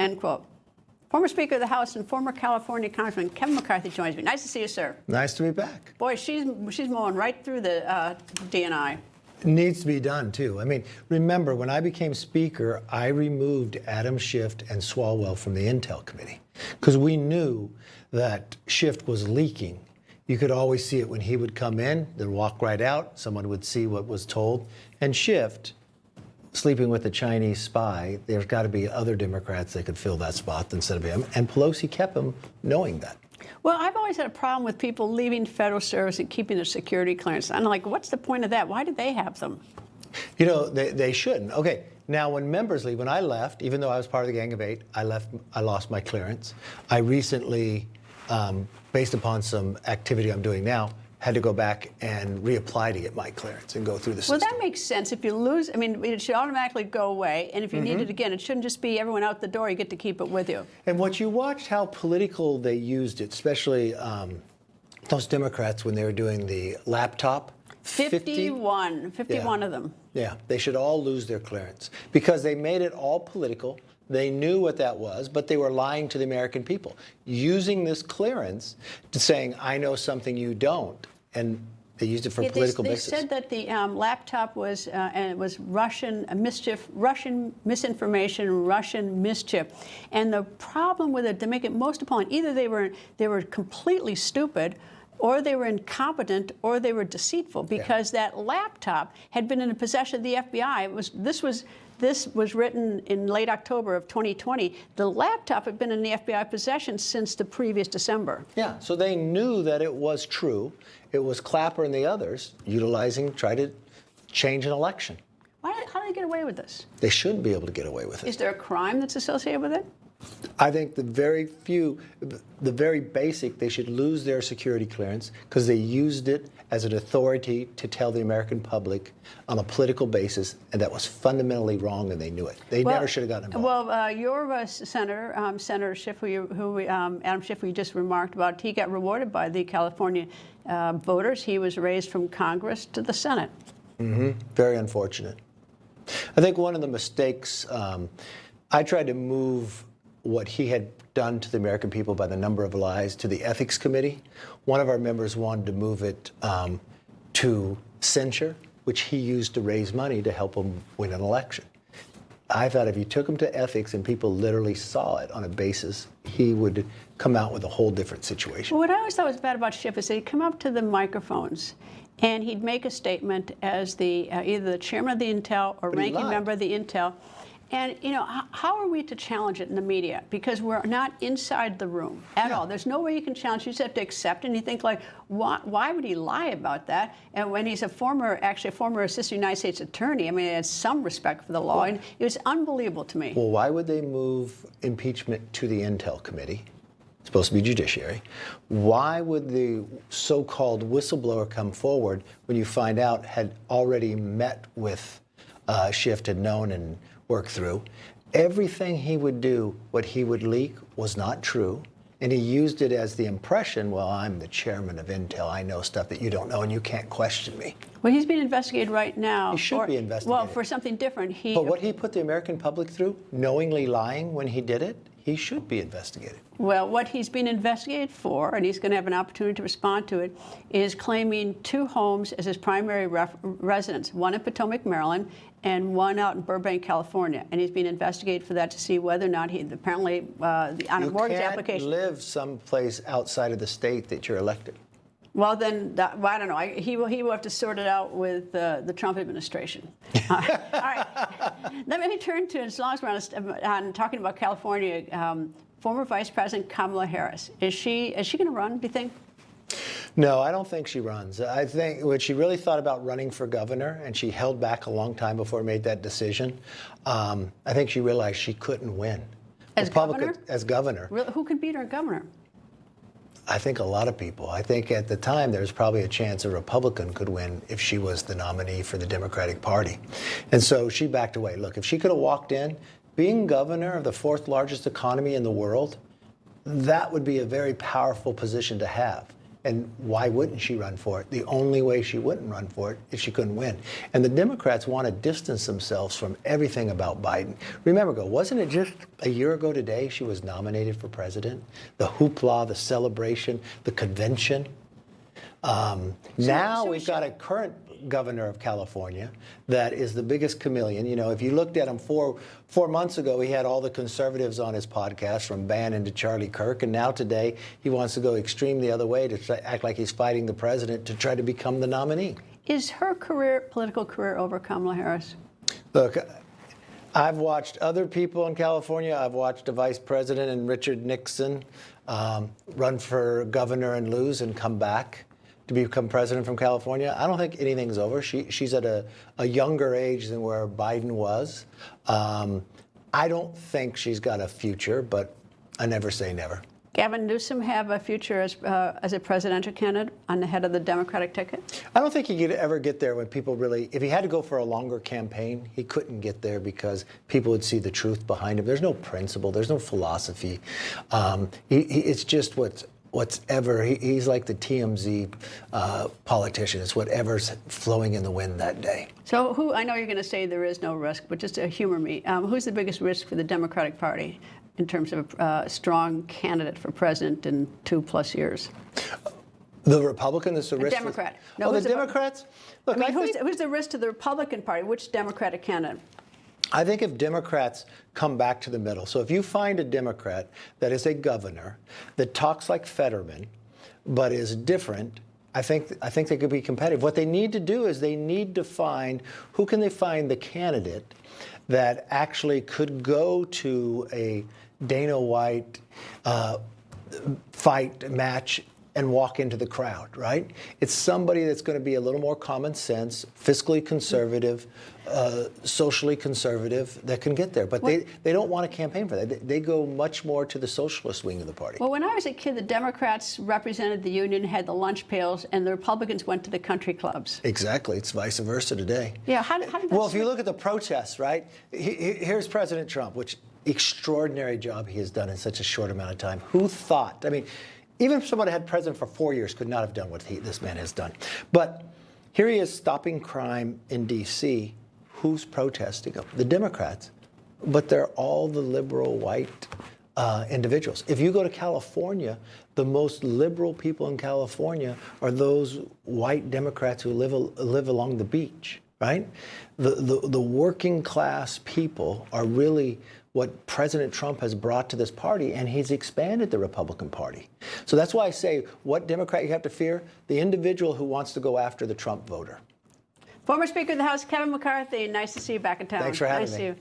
end quote. Former Speaker of the House and former California Congressman Kevin McCarthy joins me. Nice to see you, sir. Nice to be back. Boy, she's mowing right through the D&I. It needs to be done, too. I mean, remember, when I became Speaker, I removed Adam Schiff and Swalwell from the Intel Committee because we knew that Schiff was leaking. You could always see it when he would come in, they'd walk right out, someone would see what was told. And Schiff, sleeping with a Chinese spy, there's got to be other Democrats that could fill that spot instead of him. And Pelosi kept him knowing that. Well, I've always had a problem with people leaving federal service and keeping their security clearance. I'm like, what's the point of that? Why do they have them? You know, they shouldn't. Okay, now when members leave, when I left, even though I was part of the Gang of Eight, I lost my clearance. I recently, based upon some activity I'm doing now, had to go back and reapply to get my clearance and go through the system. Well, that makes sense. If you lose, I mean, it should automatically go away. And if you need it again, it shouldn't just be everyone out the door. You get to keep it with you. And what you watched how political they used it, especially those Democrats when they were doing the laptop. 51 of them. Yeah, they should all lose their clearance because they made it all political. They knew what that was, but they were lying to the American people, using this clearance to saying, I know something you don't. And they used it for political basis. They said that the laptop was and it was Russian mischief, Russian misinformation, Russian mischief. And the problem with it, to make it most appalling, either they were completely stupid, or they were incompetent, or they were deceitful, because that laptop had been in the possession of the FBI. This was written in late October of 2020. The laptop had been in the FBI possession since the previous December. Yeah, so they knew that it was true. It was Clapper and the others try to change an election. How do they get away with this? They should be able to get away with it. Is there a crime that's associated with it? I think the very basic, they should lose their security clearance because they used it as an authority to tell the American public on a political basis, and that was fundamentally wrong, and they knew it. They never should have gotten involved. Well, your senator, Senator Schiff, Adam Schiff, who you just remarked about, he got rewarded by the California voters. He was raised from Congress to the Senate. Very unfortunate. I think one of the mistakes, I tried to move what he had done to the American people by the number of lies to the Ethics Committee. One of our members wanted to move it to censure, which he used to raise money to help him win an election. I thought if you took him to ethics and people literally saw it on a basis, he would come out with a whole different situation. Well, what I always thought was bad about Schiff is that he'd come up to the microphones and he'd make a statement as the either the chairman of the Intel or ranking member of the Intel. And, you know, how are we to challenge it in the media? Because we're not inside the room at all. There's no way you can challenge. You just have to accept it. And you think, like, why would he lie about that? And when he's actually a former assistant United States attorney, I mean, he has some respect for the law. And it was unbelievable to me. Well, why would they move impeachment to the Intel Committee? It's supposed to be judiciary. Why would the so-called whistleblower come forward when you find out had already met with Schiff, had known and worked through? Everything he would do, what he would leak, was not true. And he used it as the impression, well, I'm the chairman of Intel. I know stuff that you don't know, and you can't question me. Well, he's being investigated right now. He should be investigated. Well, for something different. But what he put the American public through, knowingly lying when he did it, he should be investigated. Well, what he's being investigated for, and he's going to have an opportunity to respond to it, is claiming 2 homes as his primary residence, one in Potomac, Maryland, and one out in Burbank, California. And he's being investigated for that to see whether or not he apparently on a mortgage application. You can't live someplace outside of the state that you're elected. Well, then, I don't know. He will have to sort it out with the Trump administration. All right. Let me turn to, as long as we're on talking about California, former Vice President Kamala Harris. Is she going to run, do you think? No, I don't think she runs. I think when she really thought about running for governor, and she held back a long time before made that decision, I think she realized she couldn't win. As governor? As governor. Really? Who could beat her governor? I think a lot of people. I think at the time there's probably a chance a Republican could win if she was the nominee for the Democratic Party. And so she backed away. Look, if she could have walked in, being governor of the 4th largest economy in the world, that would be a very powerful position to have. And why wouldn't she run for it? The only way she wouldn't run for it is she couldn't win. And the Democrats want to distance themselves from everything about Biden. Remember, wasn't it just a year ago today she was nominated for president? The hoopla, the celebration, the convention. Now we've got a current governor of California that is the biggest chameleon. You know, if you looked at him four months ago, he had all the conservatives on his podcast, from Bannon to Charlie Kirk, and now today he wants to go extreme the other way to act like he's fighting the president to try to become the nominee. Is her political career over, Kamala Harris? Look, I've watched other people in California. I've watched a vice president and Richard Nixon run for governor and lose and come back to become president from California. I don't think anything's over. She's at a younger age than where Biden was. I don't think she's got a future, but I never say never. Gavin Newsom have a future as a presidential candidate on the head of the Democratic ticket? I don't think he could ever get there when people really, if he had to go for a longer campaign, he couldn't get there because people would see the truth behind him. There's no principle. There's no philosophy. It's just whatever. He's like the TMZ politician. It's whatever's flowing in the wind that day. So I know you're going to say there is no risk, but just to humor me, who's the biggest risk for the Democratic Party in terms of a strong candidate for president in 2+ years? The Republican is the risk? Democrat. No, the Democrats? Look, I mean, who's the risk to the Republican Party? Which Democratic candidate? I think if Democrats come back to the middle, so if you find a Democrat that is a governor that talks like Fetterman but is different, I think they could be competitive. What they need to do is they need to find, who can they find the candidate that actually could go to a Dana White fight match and walk into the crowd, right? It's somebody that's going to be a little more common sense, fiscally conservative, socially conservative, that can get there. But they don't want to campaign for that. They go much more to the socialist wing of the party. Well, when I was a kid, the Democrats represented the union, had the lunch pails, and the Republicans went to the country clubs. Exactly. It's vice versa today. Yeah. How did that Well, if you look at the protests, right? Here's President Trump, which extraordinary job he has done in such a short amount of time. Who thought? I mean, even if someone had president for 4 years, could not have done what this man has done. But here he is stopping crime in D.C. Who's protesting him? The Democrats. But they're all the liberal white individuals. If you go to California, the most liberal people in California are those white Democrats who live along the beach, right? The working class people are really what President Trump has brought to this party, and he's expanded the Republican Party. So that's why I say, what Democrat you have to fear? The individual who wants to go after the Trump voter. Former Speaker of the House, Kevin McCarthy, nice to see you back in town. Thanks for having me. Nice to see you.